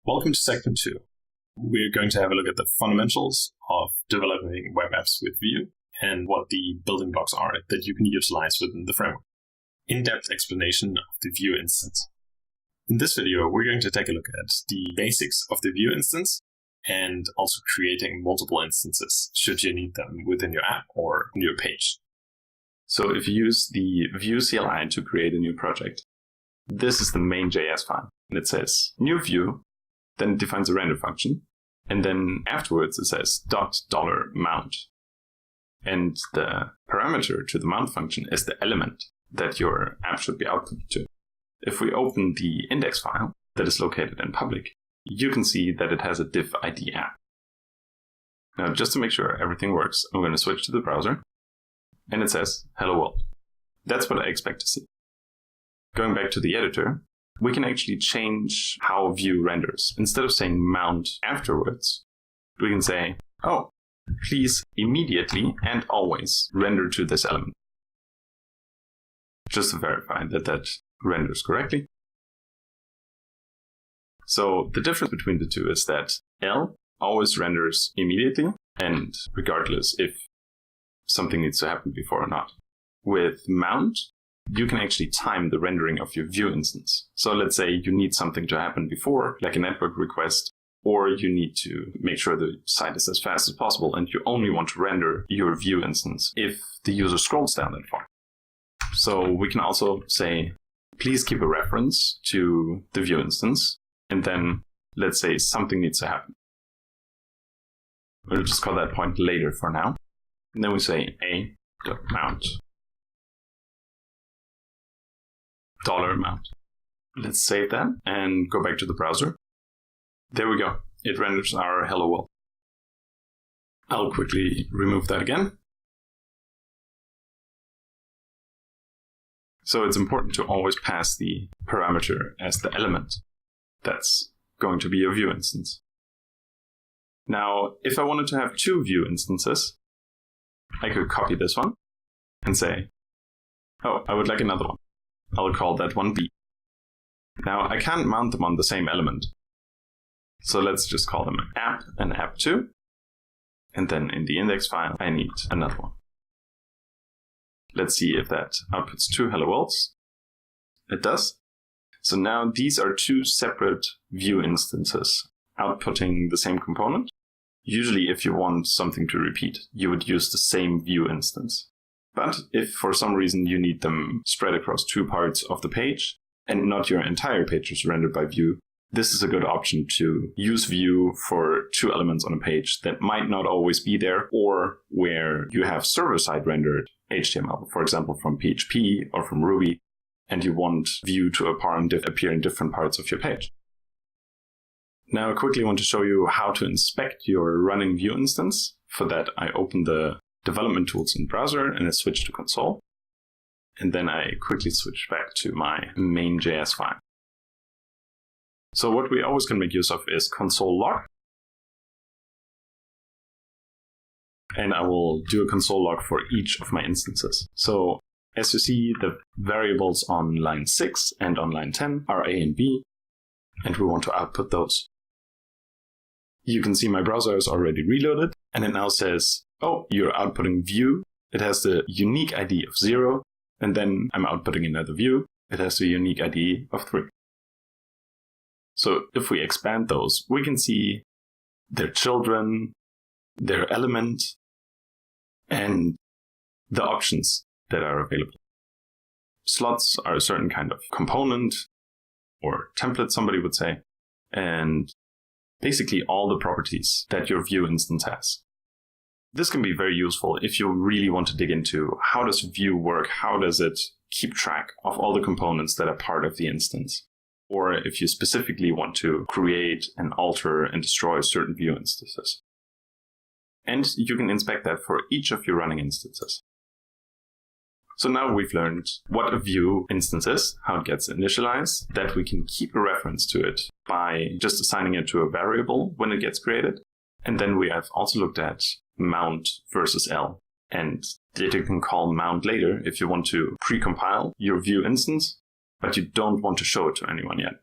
Welcome to segment 2. We're going to have a look at the fundamentals of developing web apps with Vue and what the building blocks are that you can utilize within the framework. In-depth explanation of the Vue instance. In this video, we're going to take a look at the basics of the Vue instance and also creating multiple instances should you need them within your app or on your page. So if you use the Vue CLI to create a new project, this is the main JS file. And it says new Vue, then it defines a render function. And then afterwards it says $mount. And the parameter to the mount function is the element that your app should be outputted to. If we open the index file that is located in public, you can see that it has a div ID app. Now, just to make sure everything works, I'm going to switch to the browser. And it says, hello world. That's what I expect to see. Going back to the editor, we can actually change how Vue renders. Instead of saying mount afterwards, we can say, oh, please immediately and always render to this element. Just to verify that that renders correctly. So the difference between the two is that L always renders immediately and regardless if something needs to happen before or not. With mount, you can actually time the rendering of your Vue instance. So let's say you need something to happen before, like a network request, or you need to make sure the site is as fast as possible and you only want to render your Vue instance if the user scrolls down that far. So we can also say, please keep a reference to the Vue instance, and then let's say something needs to happen. We'll just call that point later for now. And then we say a.mount. $amount. Let's save that and go back to the browser. There we go. It renders our hello world. I'll quickly remove that again. So it's important to always pass the parameter as the element that's going to be your Vue instance. Now, if I wanted to have two Vue instances, I could copy this one and say, oh, I would like another one. I'll call that one B. Now, I can't mount them on the same element. So let's just call them app and app2. And then in the index file, I need another one. Let's see if that outputs two hello worlds. It does. So now these are two separate Vue instances outputting the same component. Usually if you want something to repeat, you would use the same Vue instance. But if for some reason you need them spread across two parts of the page and not your entire page is rendered by Vue, this is a good option to use Vue for two elements on a page that might not always be there, or where you have server-side rendered HTML, for example, from PHP or from Ruby, and you want Vue to appear in different parts of your page. Now I quickly want to show you how to inspect your running Vue instance. For that, I open the development tools in the browser and I switch to console. And then I quickly switch back to my main JS file. So what we always can make use of is console log. And I will do a console log for each of my instances. So as you see, the variables on line 6 and on line 10 are A and B, and we want to output those. You can see my browser is already reloaded, and it now says, oh, you're outputting Vue. It has the unique ID of 0, and then I'm outputting another Vue. It has the unique ID of 3. So if we expand those, we can see their children, their element, and the options that are available. Slots are a certain kind of component or template, somebody would say, and basically all the properties that your Vue instance has. This can be very useful if you really want to dig into how does Vue work, how does it keep track of all the components that are part of the instance, or if you specifically want to create and alter and destroy certain Vue instances. And you can inspect that for each of your running instances. So now we've learned what a Vue instance is, how it gets initialized, that we can keep a reference to it by just assigning it to a variable when it gets created. And then we have also looked at mount versus L, and that you can call mount later if you want to pre-compile your Vue instance, but you don't want to show it to anyone yet.